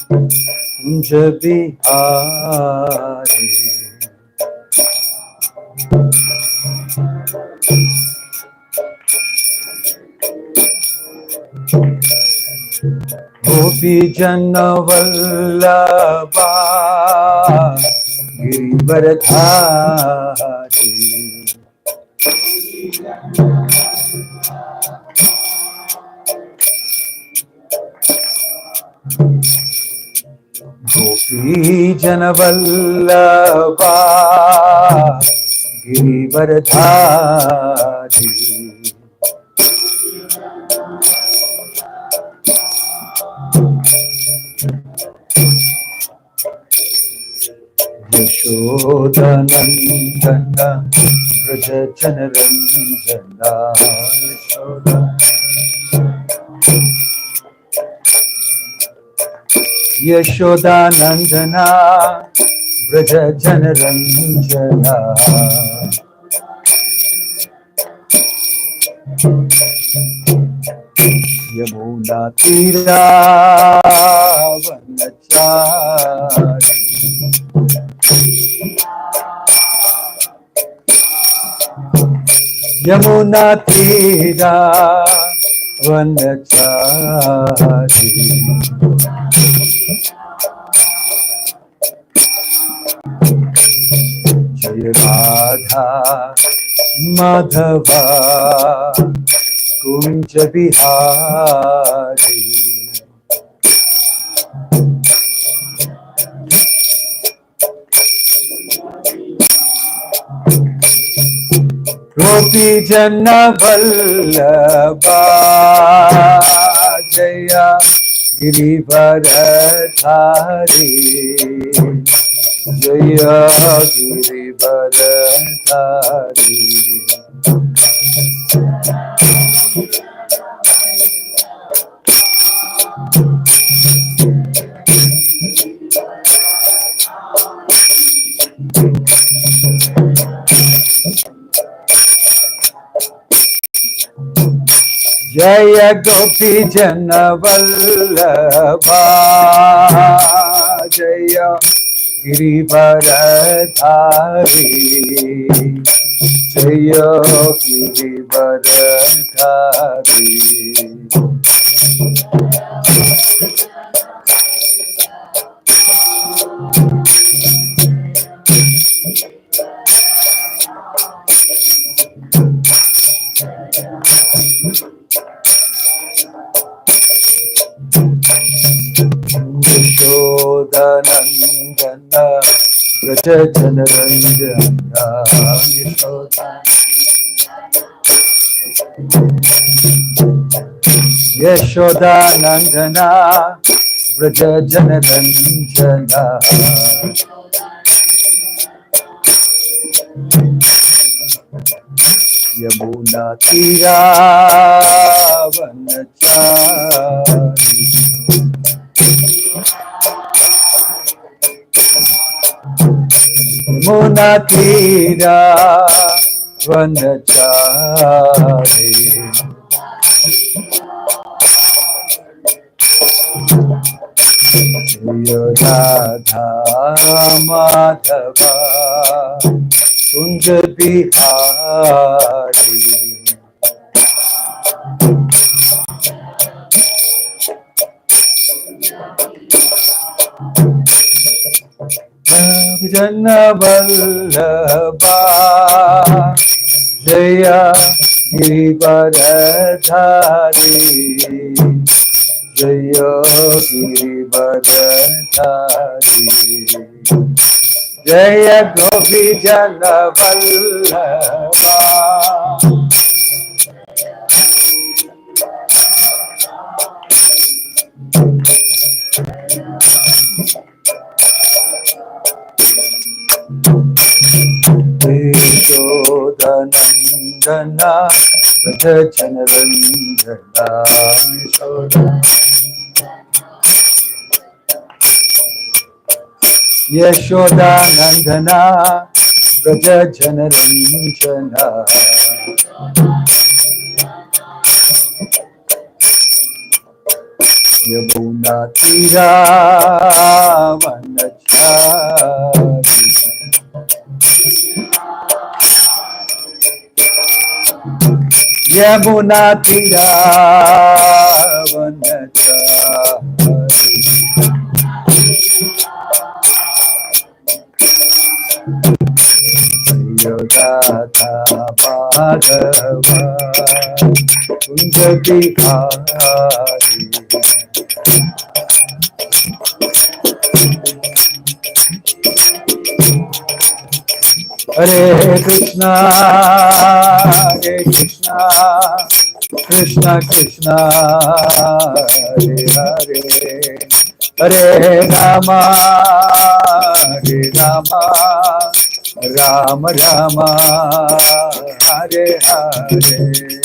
Kunja Bihari. Gopi Jana Vallabha Girivaradhari. Gopi Jana Vallabha Girivaradhari. Yashodanandana Vraja Janaranjana. Yashodanandana Vraja Janaranjana. Yamuna Tira Vanachari. Yamuna Tira Vanachari. Jaya Radha Madhava Kunja Bihari. Gopi Jana Vallabha Jaya Girivaradhari. Jaya Girivaradhari. Jaya Gopi Jana Vallabha Jaya Girivaradhari. Jaya Girivaradhari. Yashodanandana Vraja Janaranjana. Yashodanandana Vraja Janaranjana. Yamuna Tira Vanachari. Yamuna Tira Vanachari. Jaya Radha Madhava Kunja Bihari. Jana Vallabha Jaya Girivaradhari. Jaya Girivaradhari. Jaya Gopi Jana Vallabha. Yashodanandana Vraja Janaranjana. Yashodanandana Vraja Janaranjana. Yamuna Tira Vanachari Yamuna Tira Vanachari Yodata Bhagava Kunja Bihari Hare Krishna, Krishna Krishna, Hare Hare, Hare Rama, Rama Rama, Hare Hare.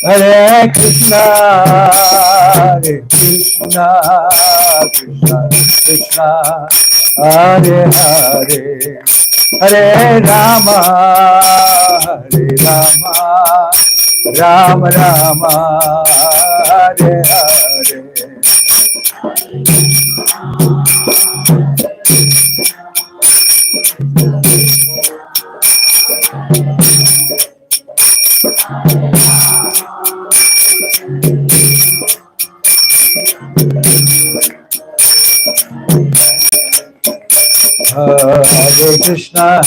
Hare Krishna, Krishna Krishna, Hare Hare, Hare Rama, Rama Rama, Hare Hare. Hare Krishna,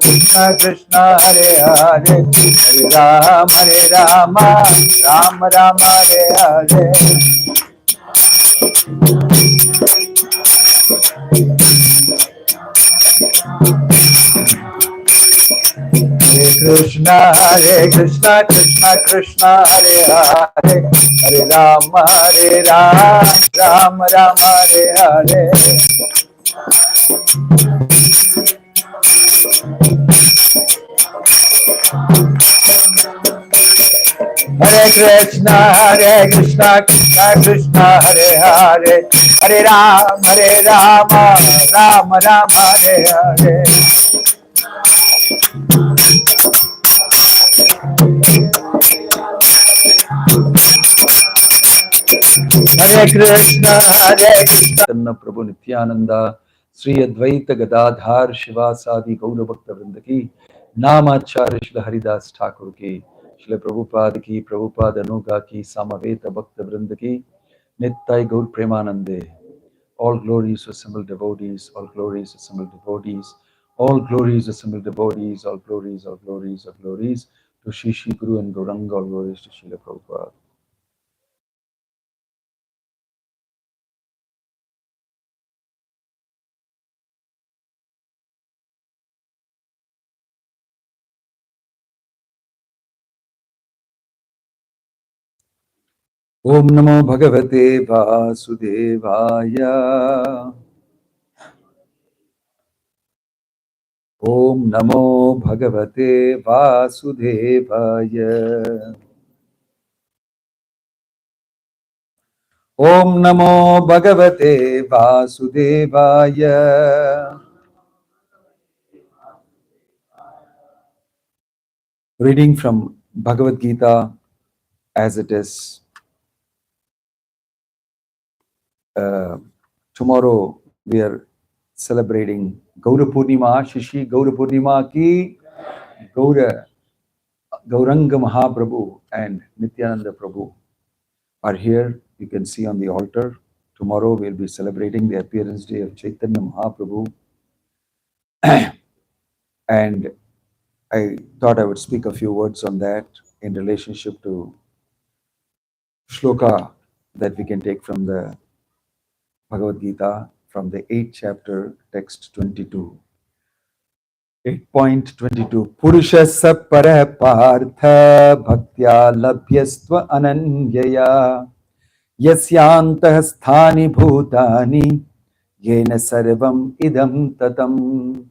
Krishna Krishna, Hare Hare, Hare Rama, Rama Rama, Hare Hare. Hare Krishna, Krishna Krishna, Hare Hare, Hare Rama, Rama Rama, Hare Hare. Hare Krishna, Krishna Krishna, Hare Hare, Hare Rama, Rama Rama, Hare Hare. Hare Krishna, Krishna Prabhu Nityananda, Sri Advaita Gadadhar Shivasadi Gaura Bhakta Vrinda ki, Namacharya Shri Haridas Thakur ki, Shri Prabhupada ki, Prabhupada Anuga ki, Samaveta Bhakta Vrinda ki, Nittai Gaur Premanande. All glories assembled devotees, all glories assembled devotees, all glories assembled devotees, all glories, all glories, all glories to Shri Shri Guru and Gauranga, all glories to Srila Prabhupada. Om Namo Bhagavate Vasudevaya. Om Namo Bhagavate Vasudevaya. Om Namo Bhagavate Vasudevaya. Reading from Bhagavad Gita as it is. Tomorrow we are celebrating Gaura Purnima, Shishi Gaura Purnima ki Gauranga Mahaprabhu and Nityananda Prabhu are here. You can see on the altar. Tomorrow we'll be celebrating the appearance day of Chaitanya Mahaprabhu. And I thought I would speak a few words on that in relationship to shloka that we can take from the Bhagavad Gita, from the 8th chapter, text 22. 8.22 Purushasa para partha bhaktya labhyastva ananyaya yasyantah sthani bhutani yena sarvam idam tatam.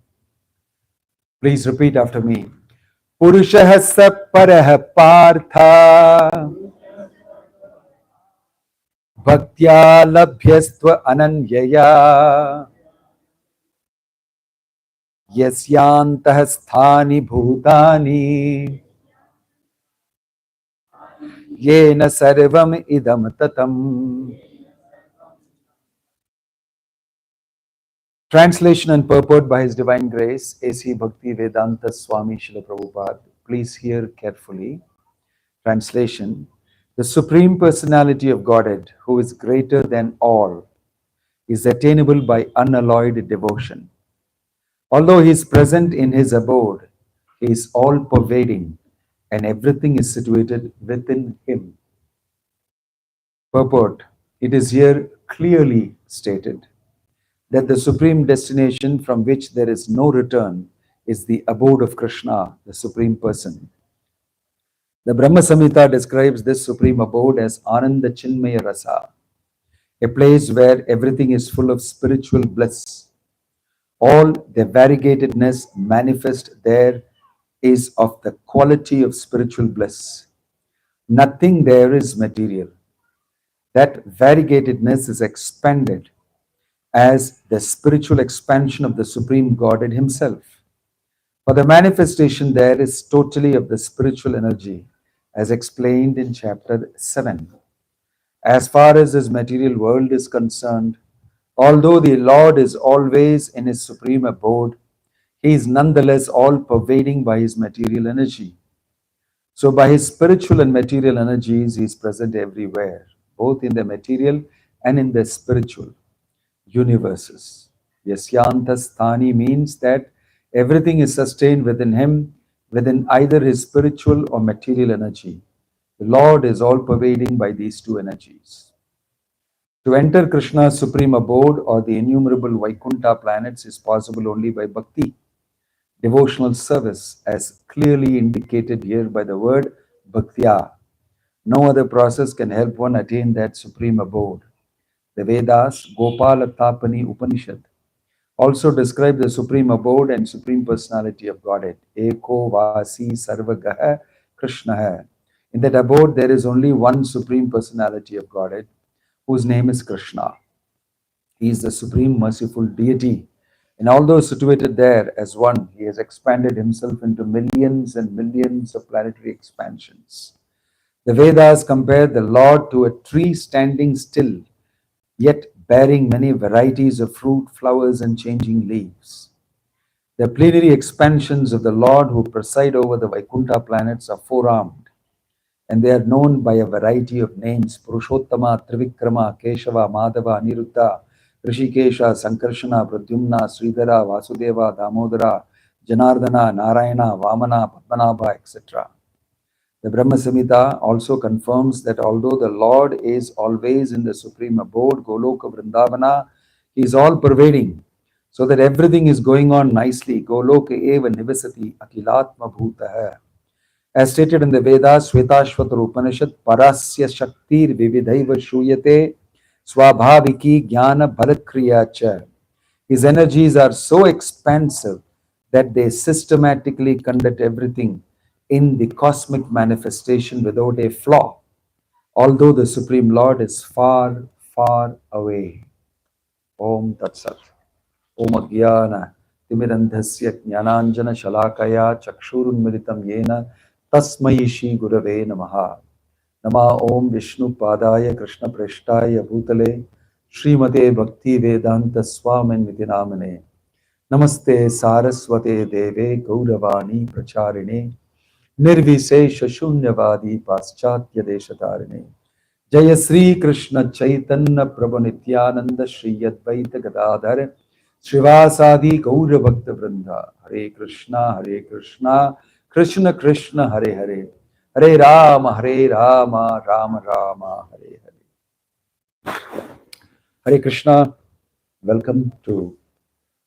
Please repeat after me. Purushah sa parah partha bhaktya labhyastva ananyaya yasyantah sthani bhutani yena sarvam idam tatam. Translation and purport by His Divine Grace, A.C. Bhakti Vedanta Swami Srila Prabhupada. Please hear carefully. Translation: the Supreme Personality of Godhead, who is greater than all, is attainable by unalloyed devotion. Although He is present in His abode, He is all-pervading and everything is situated within Him. Purport: it is here clearly stated that the supreme destination from which there is no return is the abode of Krishna, the Supreme Person. The Brahma Samhita describes this supreme abode as Ananda Chinmaya Rasa, a place where everything is full of spiritual bliss. All the variegatedness manifest there is of the quality of spiritual bliss. Nothing there is material. That variegatedness is expanded as the spiritual expansion of the Supreme Godhead Himself. For the manifestation there is totally of the spiritual energy, as explained in chapter 7. As far as this material world is concerned, although the Lord is always in His supreme abode, He is nonetheless all pervading by His material energy. So, by His spiritual and material energies, He is present everywhere, both in the material and in the spiritual universes. Yasyanta Sthani means that everything is sustained within Him, within either His spiritual or material energy. The Lord is all pervading by these two energies. To enter Krishna's supreme abode or the innumerable Vaikuntha planets is possible only by bhakti, devotional service, as clearly indicated here by the word bhaktya. No other process can help one attain that supreme abode. The Vedas, Gopala Tapani Upanishad, also describe the supreme abode and supreme personality of Godhead. Eko Vasi Sarvagaha Krishna. In that abode, there is only one supreme personality of Godhead, whose name is Krishna. He is the supreme merciful deity. And although situated there as one, he has expanded himself into millions and millions of planetary expansions. The Vedas compare the Lord to a tree standing still, yet bearing many varieties of fruit, flowers, and changing leaves. The plenary expansions of the Lord who preside over the Vaikuntha planets are four-armed, and they are known by a variety of names: Purushottama, Trivikrama, Keshava, Madhava, Aniruddha, Rishikesha, Sankarshana, Pradyumna, Sridhara, Vasudeva, Damodara, Janardana, Narayana, Vamana, Padmanabha, etc. The Brahma Samhita also confirms that although the Lord is always in the supreme abode, Goloka Vrindavana, He is all pervading, so that everything is going on nicely. Goloka eva nivasati akilatma bhutaha. As stated in the Vedas, Shvetashvatara Upanishad, Parasya Shaktir Vividhaiva Shuyate Swabhaviki Jnana Bhalakriya Cha. His energies are so expansive that they systematically conduct everything in the cosmic manifestation without a flaw, although the Supreme Lord is far, far away. Om Tat Sat. Om Agyana Timirandhasya Jnananjana Shalakaya Chakshurunmilitam Yena Tasmai Shri Gurave Namaha. Nama Om Vishnu Padaya Krishna Preshtaya Bhutale Srimate Bhakti Vedanta Swamin Vitinamane. Namaste Saraswate Deve Gauravani Pracharine Nirvisesha Shunyavadi Paschatya Deshatarine. Jaya Sri Krishna Chaitanya Prabhu Nityananda Shri Advaita Gadadhar Srivasadi Gaura Bhakta Vrinda. Hare Krishna, Krishna Krishna, Hare Hare, Hare Rama, Rama Rama, Hare Hare. Hare Krishna, welcome to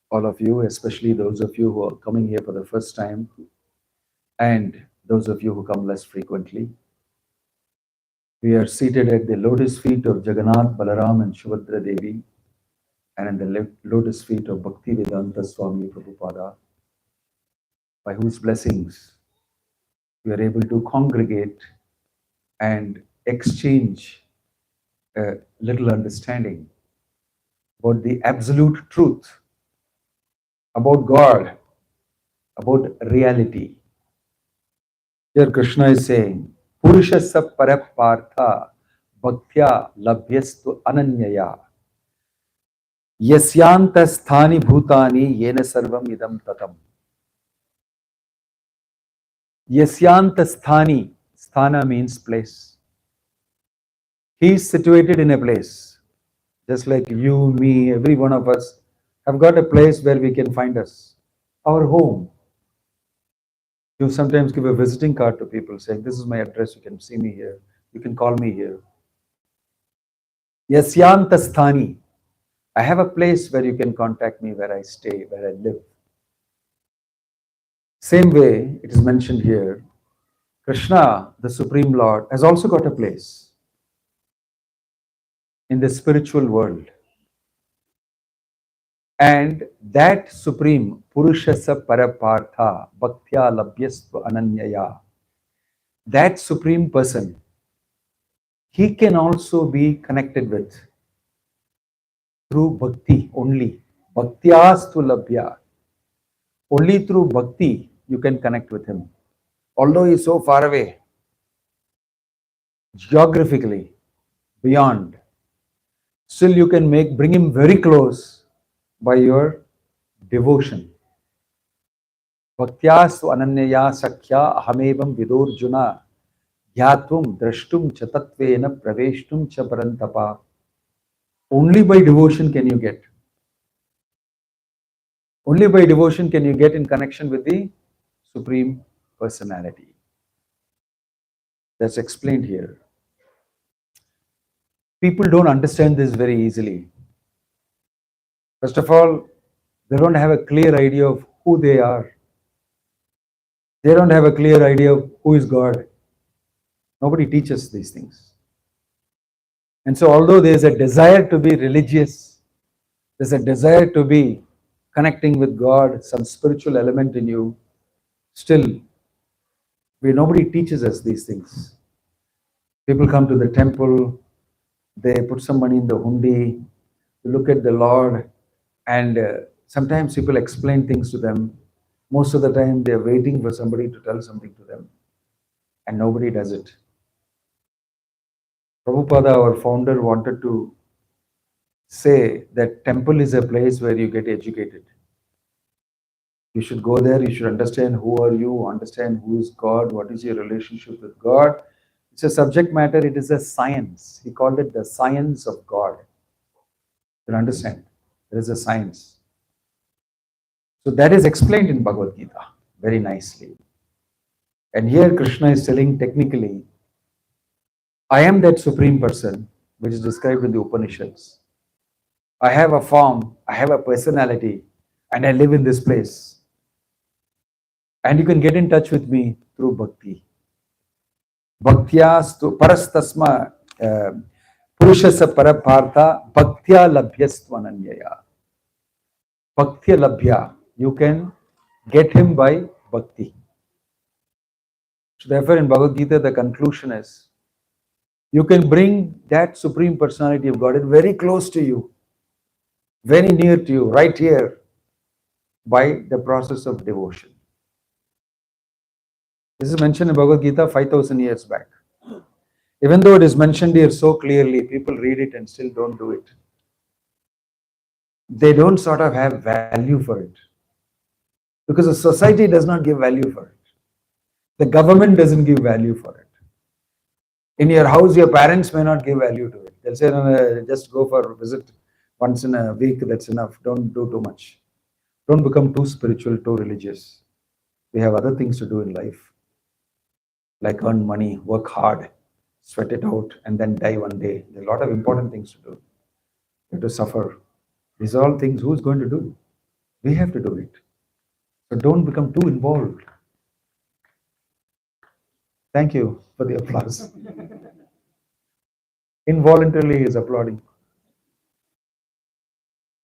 all of you, especially those of you who are coming here for the first time and those of you who come less frequently. We are seated at the lotus feet of Jagannath, Balaram, and Subhadra Devi, and in the lotus feet of Bhakti Vedanta Swami Prabhupada, by whose blessings you are able to congregate and exchange a little understanding about the absolute truth, about God, about reality. Here Krishna is saying, Purushasa Parapartha Bhaktya Labhyastu Ananyaya Yasyanta Sthani Bhutani Yena Sarvam Idam Tatam. Yasyanta Sthani, Sthana means place. He is situated in a place, just like you, me, every one of us have got a place where we can find us, our home. You sometimes give a visiting card to people saying, this is my address, you can see me here, you can call me here. Yasyanta Sthani, I have a place where you can contact me, where I stay, where I live. Same way, it is mentioned here, Krishna, the Supreme Lord, has also got a place in the spiritual world. And that Supreme Purushasa Parapartha Bhaktya Labhyastu Ananyaya, that Supreme Person, he can also be connected with through bhakti only. Bhaktyastu labhya. Only through bhakti you can connect with him. Although he is so far away, geographically, beyond, still you can bring him very close by your devotion. Bhaktyastu ananyaya sakhya ahamevam vidorjuna dhyatum drashtum cha tatvena praveshtum cha parantapa. Only by devotion can you get. Only by devotion can you get in connection with the Supreme Personality. That's explained here. People don't understand this very easily. First of all, they don't have a clear idea of who they are. They don't have a clear idea of who is God. Nobody teaches these things. And so, although there's a desire to be religious, there's a desire to be connecting with God, some spiritual element in you, still, nobody teaches us these things. People come to the temple, they put some money in the hundi, look at the Lord, and sometimes people explain things to them. Most of the time, they're waiting for somebody to tell something to them, and nobody does it. Prabhupada, our founder, wanted to say that temple is a place where you get educated. You should go there, you should understand who are you, understand who is God, what is your relationship with God. It's a subject matter, it is a science. He called it the science of God. You understand? There is a science. So that is explained in Bhagavad Gita very nicely. And here Krishna is telling technically, I am that Supreme Person, which is described in the Upanishads. I have a form, I have a personality, and I live in this place. And you can get in touch with me through bhakti. Bhaktyastu parastasma purushasa parapartha bhaktya labhyastvananyaya. Bhaktya labhya, you can get him by bhakti. So therefore in Bhagavad Gita the conclusion is, you can bring that Supreme Personality of God very close to you, very near to you, right here, by the process of devotion. This is mentioned in Bhagavad Gita 5,000 years back. Even though it is mentioned here so clearly, people read it and still don't do it. They don't sort of have value for it. Because the society does not give value for it. The government doesn't give value for it. In your house, your parents may not give value to it. They'll say, no, just go for a visit once in a week, that's enough. Don't do too much. Don't become too spiritual, too religious. We have other things to do in life, like earn money, work hard, sweat it out, and then die one day. There are a lot of important things to do. You have to suffer. These are all things who's going to do? We have to do it. So don't become too involved. Thank you for the applause. Involuntarily he is applauding.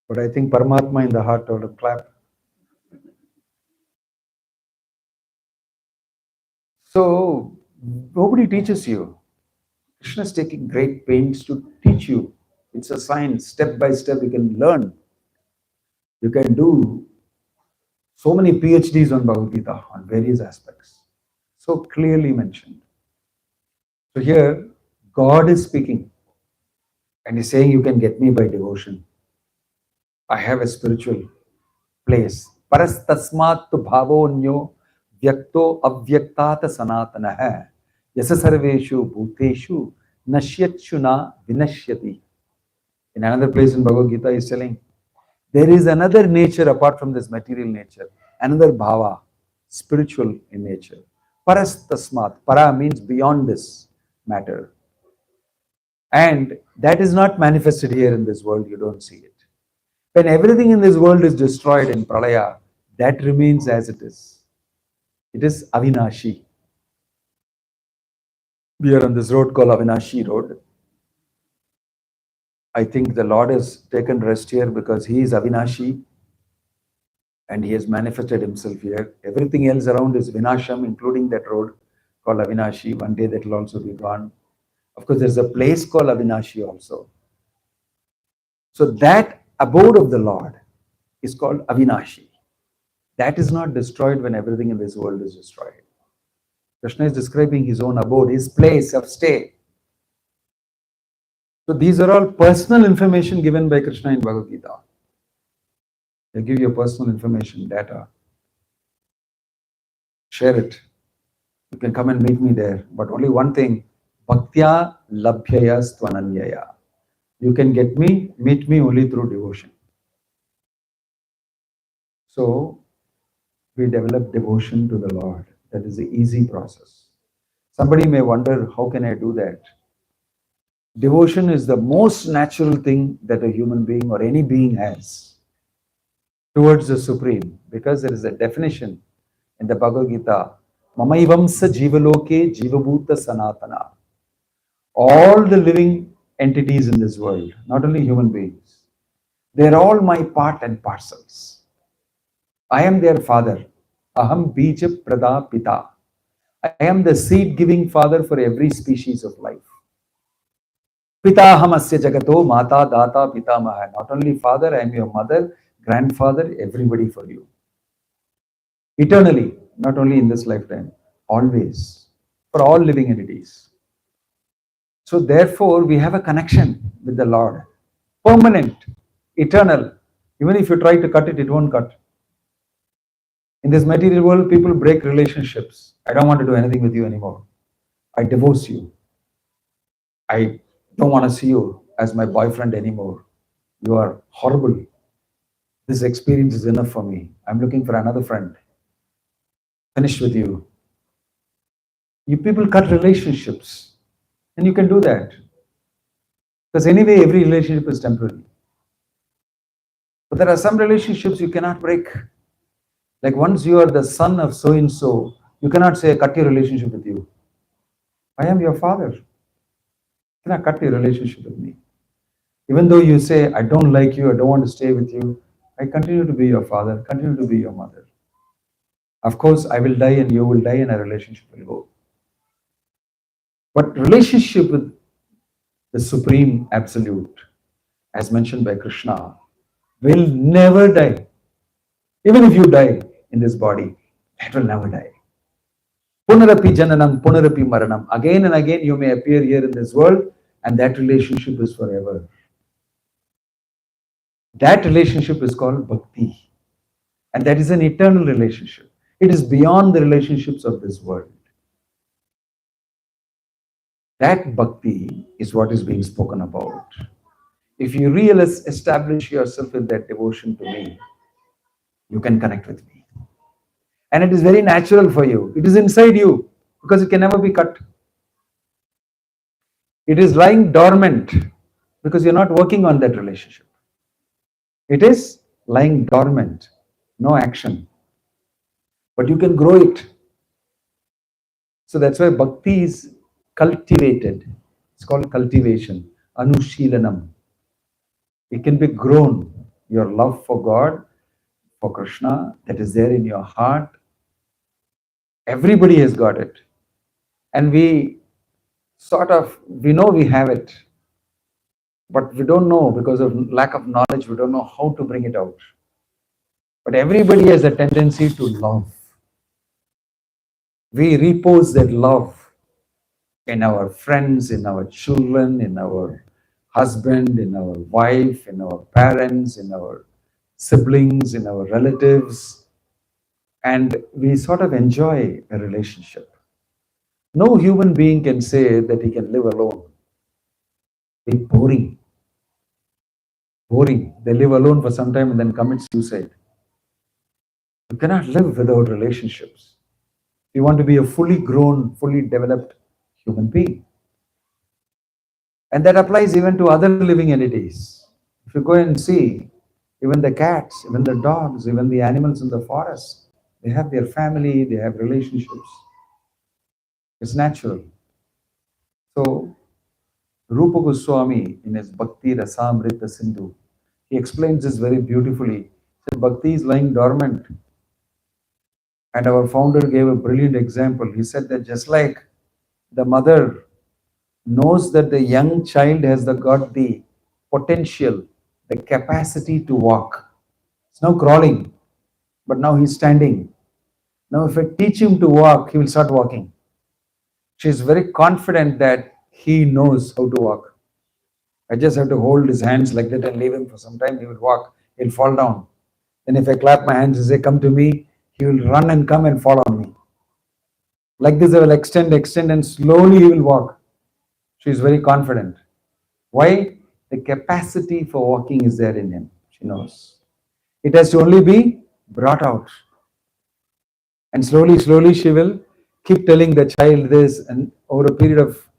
But I think Paramatma in the heart ought to clap. So nobody teaches you. Krishna is taking great pains to teach you. It's a science, step by step. You can learn. You can do so many PhDs on Bhagavad Gita on various aspects. So clearly mentioned. So here, God is speaking and He's saying, you can get me by devotion. I have a spiritual place. Parastasmat bhavonyo vyakto avyaktata sanatana yasa sarveshu bhuteshu nashyatshuna vinashyati. In another place in Bhagavad Gita, He's telling, there is another nature apart from this material nature, another bhava, spiritual in nature. Parastasmat, para means beyond this matter. And that is not manifested here in this world, you don't see it. When everything in this world is destroyed in pralaya, that remains as it is. It is Avinashi. We are on this road called Avinashi Road. I think the Lord has taken rest here because He is Avinashi and He has manifested Himself here. Everything else around is Vinasham, including that road called Avinashi. One day that will also be gone. Of course, there's a place called Avinashi also. So that abode of the Lord is called Avinashi. That is not destroyed when everything in this world is destroyed. Krishna is describing His own abode, His place of stay. So these are all personal information given by Krishna in Bhagavad Gita. They give you personal information, data. Share it. You can come and meet me there. But only one thing, Bhaktya labhyaya stvananyaya. You can meet me only through devotion. So we develop devotion to the Lord. That is the easy process. Somebody may wonder, how can I do that? Devotion is the most natural thing that a human being or any being has towards the Supreme, because there is a definition in the Bhagavad Gita, Mamaivamsa Jivaloke Jivabhuta Sanatana. All the living entities in this world, not only human beings, they're all my part and parcels. I am their father. Aham Bija Prada Pita. I am the seed-giving father for every species of life. Pita Hamasya Jagato Mata Data Pita Maha. Not only father, I am your mother, grandfather, everybody for you. Eternally, not only in this lifetime, always, for all living entities. So therefore, we have a connection with the Lord. Permanent, eternal. Even if you try to cut it, it won't cut. In this material world, people break relationships. I don't want to do anything with you anymore. I divorce you. I don't want to see you as my boyfriend anymore. You are horrible. This experience is enough for me. I'm looking for another friend. Finished with you. You people cut relationships. And you can do that. Because anyway, every relationship is temporary. But there are some relationships you cannot break. Like once you are the son of so-and-so, you cannot say, cut your relationship with you. I am your father. You cannot cut your relationship with me. Even though you say, I don't like you, I don't want to stay with you, I continue to be your father, continue to be your mother. Of course, I will die and you will die and our relationship will go. But relationship with the Supreme Absolute, as mentioned by Krishna, will never die. Even if you die in this body, it will never die. Punarapi jananam, punarapi maranam. Again and again you may appear here in this world and that relationship is forever. That relationship is called Bhakti. And that is an eternal relationship. It is beyond the relationships of this world. That Bhakti is what is being spoken about. If you really establish yourself in that devotion to me, you can connect with me. And it is very natural for you. It is inside you because it can never be cut. It is lying dormant because you're not working on that relationship. It is lying dormant, no action. But you can grow it. So that's why Bhakti is cultivated. It's called cultivation, Anushilanam. It can be grown. Your love for God, for Krishna, that is there in your heart. Everybody has got it. And we know we have it, but we don't know, because of lack of knowledge, we don't know how to bring it out. But everybody has a tendency to love. We repose that love in our friends, in our children, in our husband, in our wife, in our parents, in our siblings, in our relatives, and we sort of enjoy a relationship. No human being can say that he can live alone. It's boring. Boring. They live alone for some time and then commit suicide. You cannot live without relationships. You want to be a fully grown, fully developed human being. And that applies even to other living entities. If you go and see, even the cats, even the dogs, even the animals in the forest, they have their family, they have relationships. It's natural. So, Rupa Goswami, in his Bhakti Rasamrita Sindhu, he explains this very beautifully. He said, Bhakti is lying dormant. And our founder gave a brilliant example. He said that just like the mother knows that the young child has got the potential, the capacity to walk. It's now crawling, but now he's standing. Now, if I teach him to walk, he will start walking. She is very confident that he knows how to walk. I just have to hold his hands like that and leave him for some time. He will walk. He'll fall down. Then, if I clap my hands and say, "Come to me," he will run and come and fall on me. Like this, I will extend, and slowly he will walk. She is very confident. Why? The capacity for walking is there in him. She knows. It has to only be brought out. And slowly, slowly she will keep telling the child this, and over a period of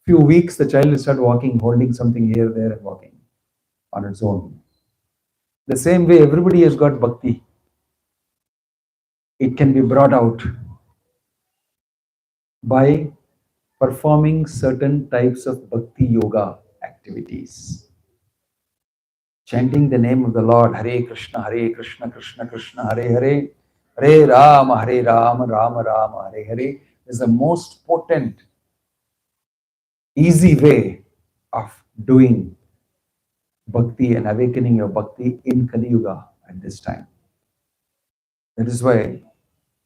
few weeks, the child will start walking, holding something here, there, and walking on its own. The same way, everybody has got bhakti. It can be brought out by performing certain types of bhakti yoga activities. Chanting the name of the Lord, Hare Krishna, Krishna Krishna, Hare Hare, Hare Rama, Rama Rama, Hare Hare, is the most potent, easy way of doing bhakti and awakening your bhakti in Kali Yuga at this time. That is why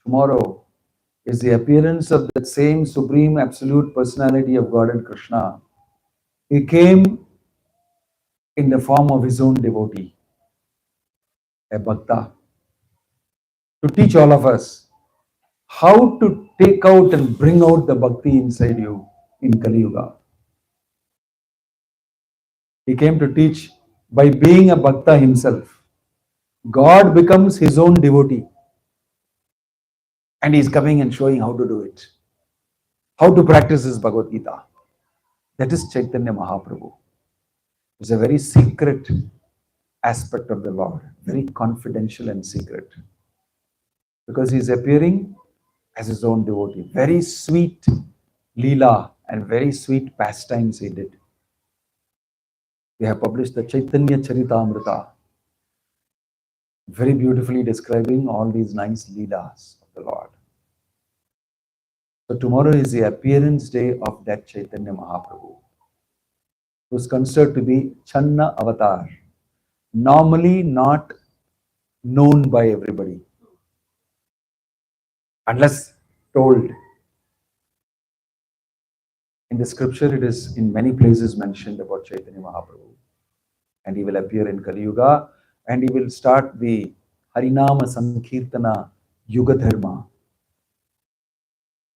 tomorrow is the appearance of that same Supreme Absolute Personality of Godhead Krishna. He came in the form of his own devotee, a bhakta, to teach all of us how to take out and bring out the bhakti inside you in Kali Yuga. He came to teach by being a bhakta himself. God becomes his own devotee. And he's coming and showing how to do it. How to practice this Bhagavad Gita. That is Chaitanya Mahaprabhu. It's a very secret aspect of the Lord. Very confidential and secret. Because he's appearing as his own devotee. Very sweet Leela and very sweet pastimes he did. We have published the Chaitanya Charitamrita, very beautifully describing all these nice Leelas of the Lord. So tomorrow is the appearance day of that Chaitanya Mahaprabhu, who is considered to be Channa Avatar, normally not known by everybody, unless told. In the scripture, it is in many places mentioned about Chaitanya Mahaprabhu. And he will appear in Kali Yuga, and he will start the Harinama Sankirtana Yuga Dharma.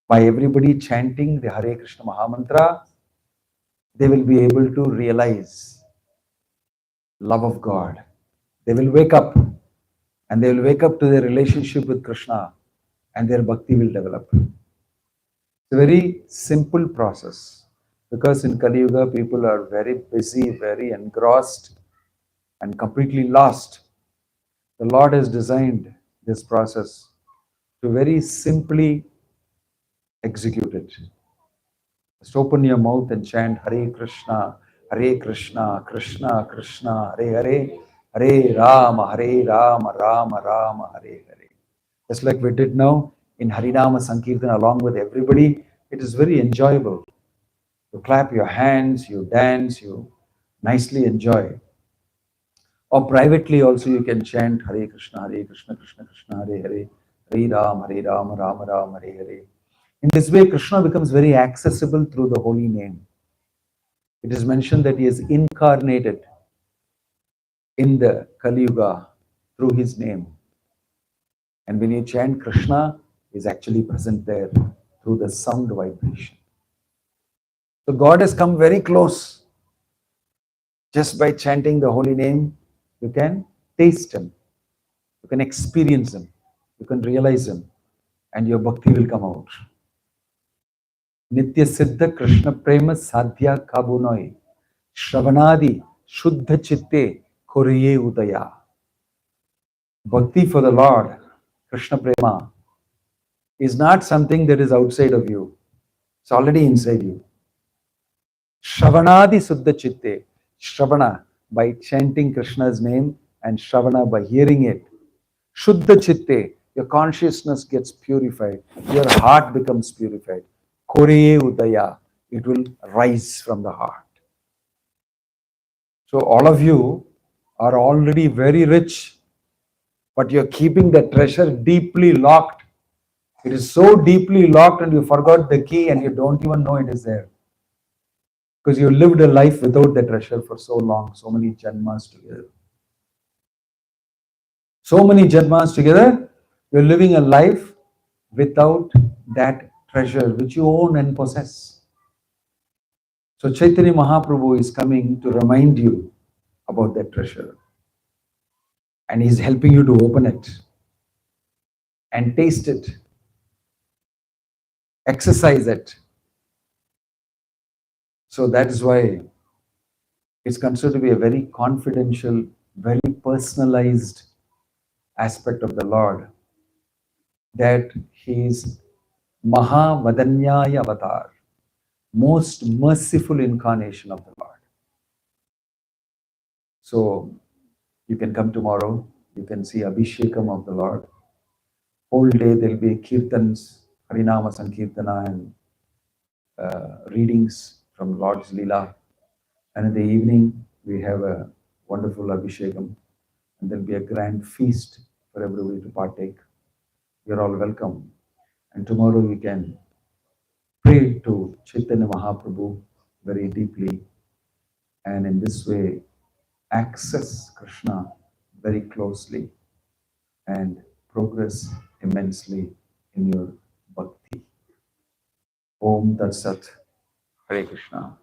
By everybody chanting the Hare Krishna Mahamantra, they will be able to realize love of God. They will wake up, and they will wake up to their relationship with Krishna, and their bhakti will develop. It's a very simple process, because in Kali Yuga, people are very busy, very engrossed, and completely lost. The Lord has designed this process to very simply execute it. Just open your mouth and chant Hare Krishna, Krishna Krishna, Hare Hare, Hare Rama, Rama Rama, Hare Hare. Just like we did now in Harinama Sankirtan along with everybody, it is very enjoyable. You clap your hands, you dance, you nicely enjoy. Or privately also you can chant Hare Krishna, Krishna Krishna, Hare Hare, Hare Ram, Rama Ram, Hare Hare. In this way, Krishna becomes very accessible through the holy name. It is mentioned that he is incarnated in the Kali Yuga through his name. And when you chant Krishna, he is actually present there through the sound vibration. So God has come very close. Just by chanting the holy name, you can taste him, you can experience him, you can realize him, and your bhakti will come out. Nitya Siddha Krishna Prema Sadhya Kabunoi Shravanadi Shuddha Chitte Koriye Udaya. Bhakti for the Lord, Krishna Prema, is not something that is outside of you. It's already inside you. Shravanadi Suddha Chitte. Shravana, by chanting Krishna's name, and Shravana, by hearing it. Shuddha Chitte, your consciousness gets purified. Your heart becomes purified. Koriye Udaya, it will rise from the heart. So all of you are already very rich, but you're keeping the treasure deeply locked. It is so deeply locked and you forgot the key and you don't even know it is there. Because you lived a life without the treasure for so long, so many janmas together. So many janmas together, you're living a life without that treasure which you own and possess. So Chaitanya Mahaprabhu is coming to remind you about that treasure. And he's helping you to open it and taste it, exercise it. So that is why it's considered to be a very confidential, very personalized aspect of the Lord, that he is Maha Vadanyaya Avatar, most merciful incarnation of the Lord. So you can come tomorrow, you can see Abhishekam of the Lord. Whole day there will be kirtans, Harinama Sankirtana, and readings from Lord's Leela. And in the evening, we have a wonderful Abhishekam, and there will be a grand feast for everybody to partake. You're all welcome. And tomorrow you can pray to Chaitanya Mahaprabhu very deeply, and in this way access Krishna very closely and progress immensely in your bhakti. Om Tat Sat. Hare Krishna.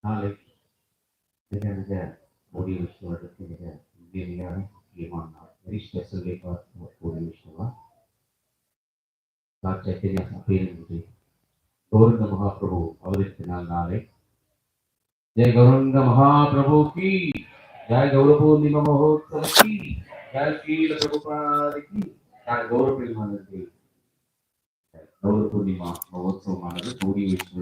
Knowledge, the body Vishnu, very special way for body Vishnu. God Chaitanya appearing Gauranga Mahaprabhu, Avaditana Nale. Jai Gauranga Mahaprabhu ki, Jai Gaurapurnima Mahotsav ki, Jai Srila Prabhupada ki, Jai Gaurapurnima ki. Gaurapurnima Mahotsav Manadu, Body Vishnu